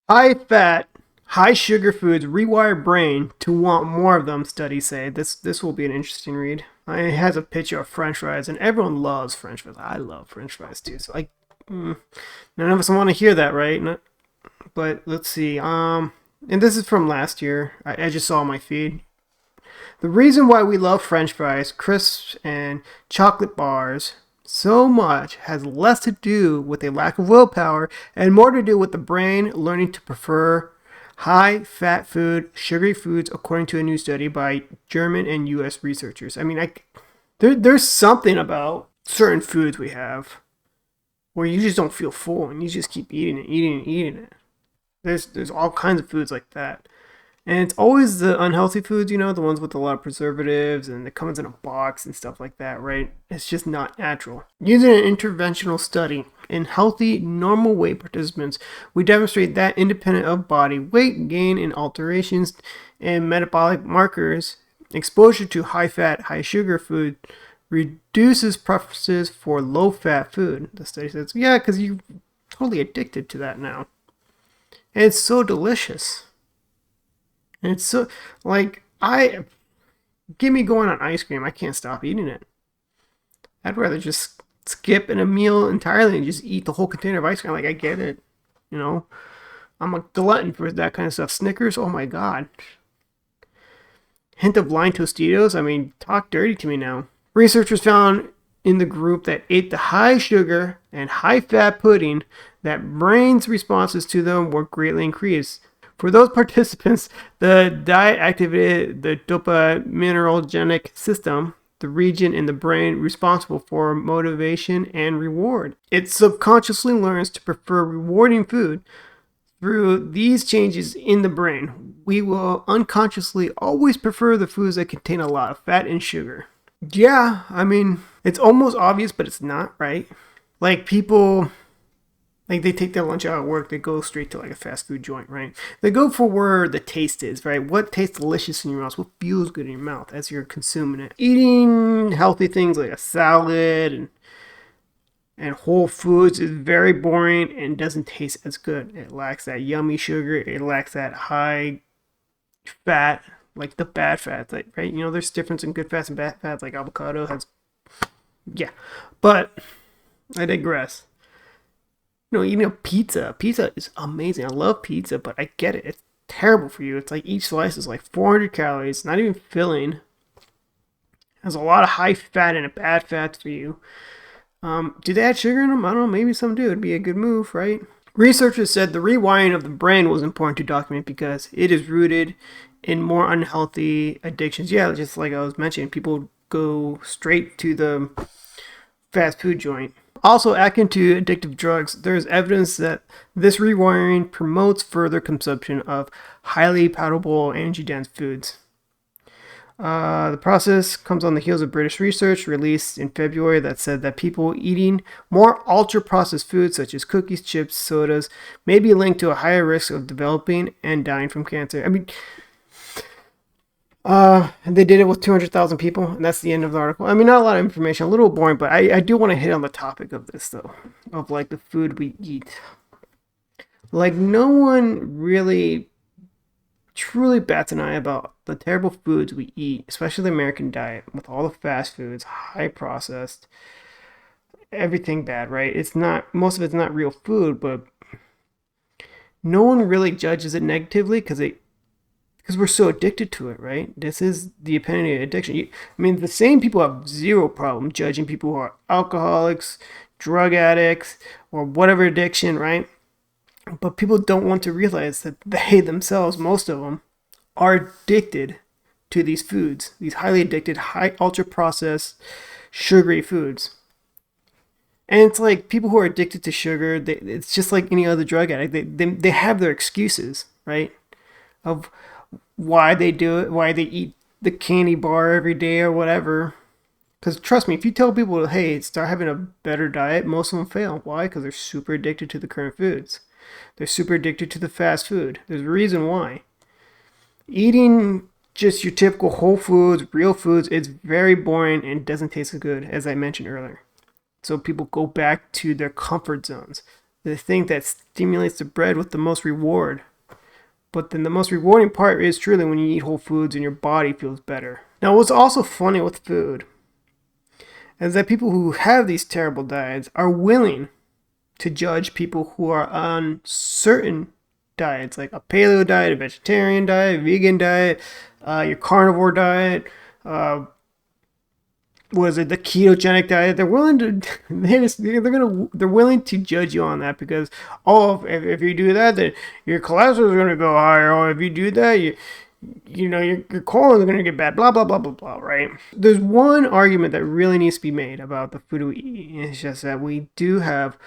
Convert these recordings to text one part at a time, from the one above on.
High fat, high sugar foods rewire brain to want more of them, studies say. This will be an interesting read. It has a picture of French fries, and everyone loves French fries. I love French fries too. So none of us want to hear that, right? But let's see. And this is from last year. I just saw my feed. The reason why we love French fries, crisps, and chocolate bars so much has less to do with a lack of willpower and more to do with the brain learning to prefer high fat food, sugary foods, according to a new study by German and US researchers. I mean, there's something about certain foods we have where you just don't feel full and you just keep eating it, eating it, eating it. There's all kinds of foods like that. And it's always the unhealthy foods, the ones with a lot of preservatives and it comes in a box and stuff like that, right? It's just not natural. Using an interventional study in healthy, normal weight participants, we demonstrate that independent of body weight gain and alterations in metabolic markers, exposure to high fat, high sugar food reduces preferences for low fat food. The study says, yeah, because you're totally addicted to that now. And it's so delicious. And it's so, get me going on ice cream. I can't stop eating it. I'd rather just skip in a meal entirely and just eat the whole container of ice cream. I get it. I'm a glutton for that kind of stuff. Snickers, oh my God. Hint of line Tostitos, talk dirty to me now. Researchers found in the group that ate the high sugar and high fat pudding that brain's responses to them were greatly increased. For those participants, the diet activated the dopaminergic system, the region in the brain responsible for motivation and reward. It subconsciously learns to prefer rewarding food. Through these changes in the brain, we will unconsciously always prefer the foods that contain a lot of fat and sugar. Yeah, it's almost obvious, but it's not, right? People... they take their lunch out at work, they go straight to a fast food joint, right? They go for where the taste is, right? What tastes delicious in your mouth? What feels good in your mouth as you're consuming it? Eating healthy things like a salad and whole foods is very boring and doesn't taste as good. It lacks that yummy sugar. It lacks that high fat, like the bad fats, right? There's difference in good fats and bad fats, like avocado has, yeah. But I digress. Even pizza. Pizza is amazing. I love pizza, but I get it. It's terrible for you. It's like each slice is like 400 calories, not even filling. Has a lot of high fat and bad fats for you. Do they add sugar in them? I don't know. Maybe some do. It'd be a good move, right? Researchers said the rewiring of the brain was important to document because it is rooted in more unhealthy addictions. Yeah, just like I was mentioning, people go straight to the fast food joint. Also, akin to addictive drugs, there is evidence that this rewiring promotes further consumption of highly palatable, energy-dense foods. The process comes on the heels of British research released in February that said that people eating more ultra-processed foods such as cookies, chips, sodas may be linked to a higher risk of developing and dying from cancer. They did it with 200,000 people, and that's the end of the article. Not a lot of information, a little boring, but I do want to hit on the topic of this, though, of the food we eat. No one really truly bats an eye about the terrible foods we eat, especially the American diet, with all the fast foods, high processed, everything bad, right? Most of it's not real food, but no one really judges it negatively because we're so addicted to it, right? This is the epitome of addiction. The same people have zero problem judging people who are alcoholics, drug addicts, or whatever addiction, right? But people don't want to realize that they themselves, most of them, are addicted to these foods, these highly addicted, high ultra-processed, sugary foods. And it's like people who are addicted to sugar, it's just like any other drug addict. They have their excuses, right? Of why they do it, why they eat the candy bar every day or whatever. Because trust me, if you tell people, hey, start having a better diet, most of them fail. Why? Because they're super addicted to the current foods. They're super addicted to the fast food. There's a reason why. Eating just your typical whole foods, real foods, it's very boring and doesn't taste as good, as I mentioned earlier. So people go back to their comfort zones. They think that stimulates the bread with the most reward. But then the most rewarding part is truly when you eat whole foods and your body feels better. Now, what's also funny with food is that people who have these terrible diets are willing to judge people who are on certain diets, like a paleo diet, a vegetarian diet, a vegan diet, your carnivore diet, the ketogenic diet. They're willing to they're willing to judge you on that because if you do that, then your cholesterol is going to go higher. Or if you do that, your colon is going to get bad. Blah blah blah blah blah. Right? There's one argument that really needs to be made about the food we eat. And it's just that we do have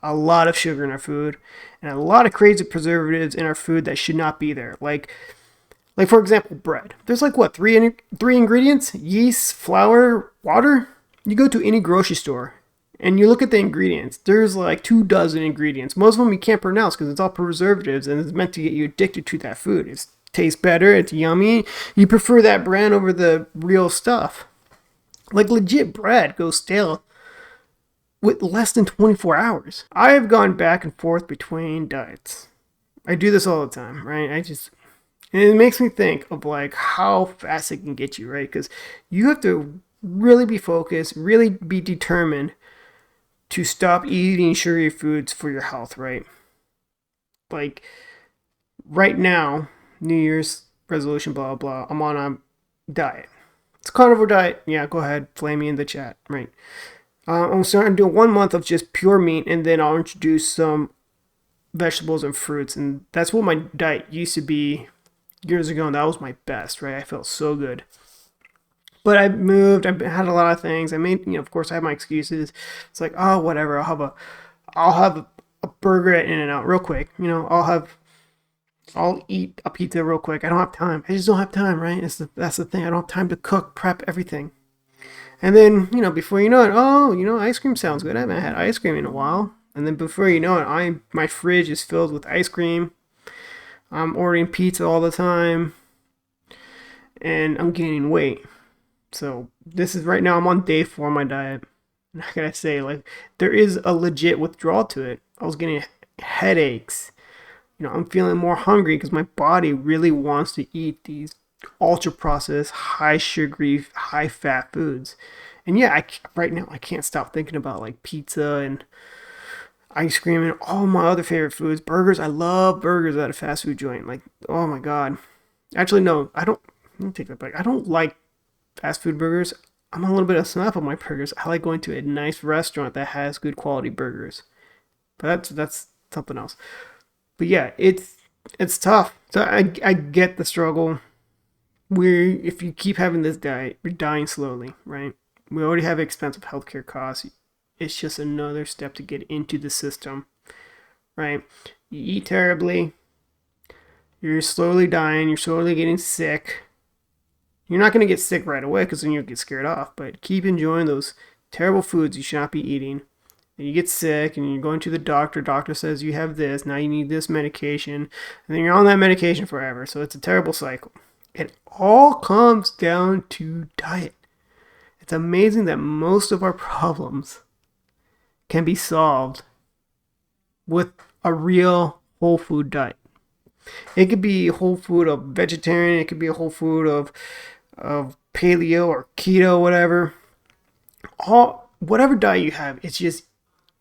a lot of sugar in our food and a lot of crazy preservatives in our food that should not be there. Like for example, bread. There's like what, three ingredients: yeast, flour, water. You go to any grocery store and you look at the ingredients. There's like 24 ingredients. Most of them you can't pronounce because it's all preservatives and it's meant to get you addicted to that food. It tastes better. It's yummy. You prefer that brand over the real stuff. Like legit bread goes stale with less than 24 hours. I have gone back and forth between diets. I do this all the time, right? And it makes me think of like how fast it can get you, right? Because you have to really be focused, really be determined to stop eating sugary foods for your health, right? Like right now, New Year's resolution, blah, blah, I'm on a diet. It's a carnivore diet. Yeah, go ahead, flame me in the chat, right? I'm starting to do 1 month of just pure meat, and then I'll introduce some vegetables and fruits. And that's what my diet used to be years ago, and that was my best, right? I felt so good. But I moved, I had a lot of things. I made, of course I have my excuses. It's like, oh, whatever, I'll have a burger at In-N-Out real quick. I'll eat a pizza real quick. I don't have time. I just don't have time, right? That's the thing. I don't have time to cook, prep everything. And then, before you know it, ice cream sounds good. I haven't had ice cream in a while. And then before you know it, my fridge is filled with ice cream. I'm ordering pizza all the time. And I'm gaining weight. So this is right now, I'm on day 4 of my diet. And I gotta say, there is a legit withdrawal to it. I was getting headaches. I'm feeling more hungry because my body really wants to eat these ultra processed, high sugary, high fat foods. And yeah, right now I can't stop thinking about like pizza and ice cream and all my other favorite foods. Burgers, I love burgers at a fast food joint. Like, oh my god. Actually, no, I don't. Let me take that back. I don't like fast food burgers. I'm a little bit of a snob on my burgers. I like going to a nice restaurant that has good quality burgers. But that's something else. But yeah, it's tough. So I get the struggle. If you keep having this diet, you're dying slowly, right? We already have expensive healthcare costs. It's just another step to get into the system, right? You eat terribly. You're slowly dying. You're slowly getting sick. You're not going to get sick right away because then you'll get scared off. But keep enjoying those terrible foods you should not be eating. And you get sick and you're going to the doctor. Doctor says you have this. Now you need this medication. And then you're on that medication forever. So it's a terrible cycle. It all comes down to diet. It's amazing that most of our problems can be solved with a real whole food diet. It could be whole food of vegetarian. It could be a whole food of paleo or keto, whatever. Whatever diet you have, it's just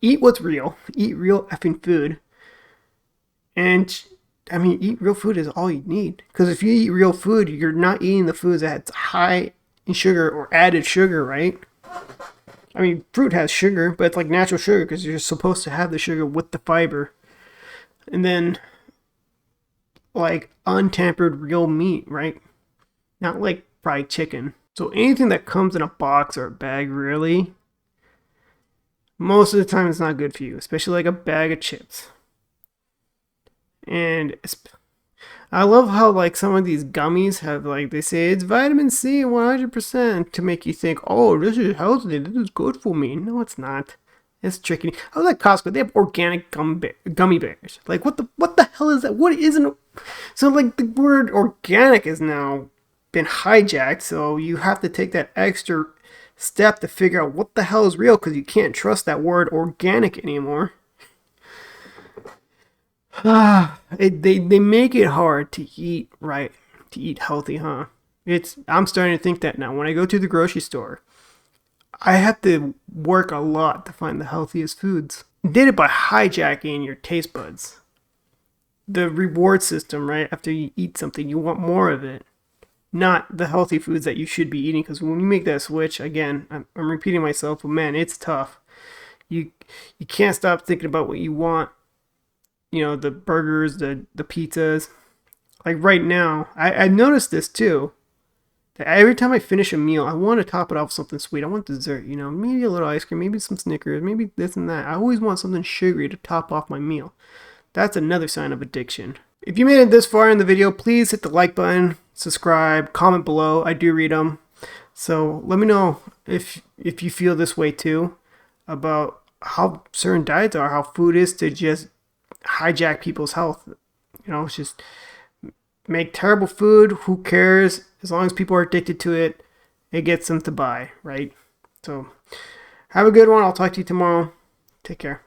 eat what's real. Eat real effing food. And eat real food is all you need. Because if you eat real food, you're not eating the foods that's high in sugar or added sugar, right? Fruit has sugar, but it's like natural sugar because you're supposed to have the sugar with the fiber. And then, like, untampered real meat, right? Not like fried chicken. So anything that comes in a box or a bag, really, most of the time it's not good for you. Especially like a bag of chips. And I love how like some of these gummies have they say it's vitamin C 100% to make you think, oh, this is healthy, this is good for me. No, it's not. It's tricky. I was at Costco. They have organic gummy bears. Like what the hell is that? What isn't? So like the word organic is now been hijacked. So you have to take that extra step to figure out what the hell is real because you can't trust that word organic anymore. They make it hard to eat right, to eat healthy, huh? I'm starting to think that now. When I go to the grocery store, I have to work a lot to find the healthiest foods. Did it by hijacking your taste buds. The reward system, right? After you eat something, you want more of it, not the healthy foods that you should be eating. Because when you make that switch, again, I'm repeating myself, but man, it's tough. You you can't stop thinking about what you want. You know, the burgers, the pizzas. Like right now, I noticed this too. That every time I finish a meal, I want to top it off with something sweet. I want dessert, you know, maybe a little ice cream, maybe some Snickers, maybe this and that. I always want something sugary to top off my meal. That's another sign of addiction. If you made it this far in the video, please hit the like button, subscribe, comment below. I do read them. So let me know if you feel this way too about how certain diets are, how food is to just hijack people's health. You know, it's just make terrible food. Who cares? As long as people are addicted to it, it gets them to buy, right? So have a good one. I'll talk to you tomorrow. Take care.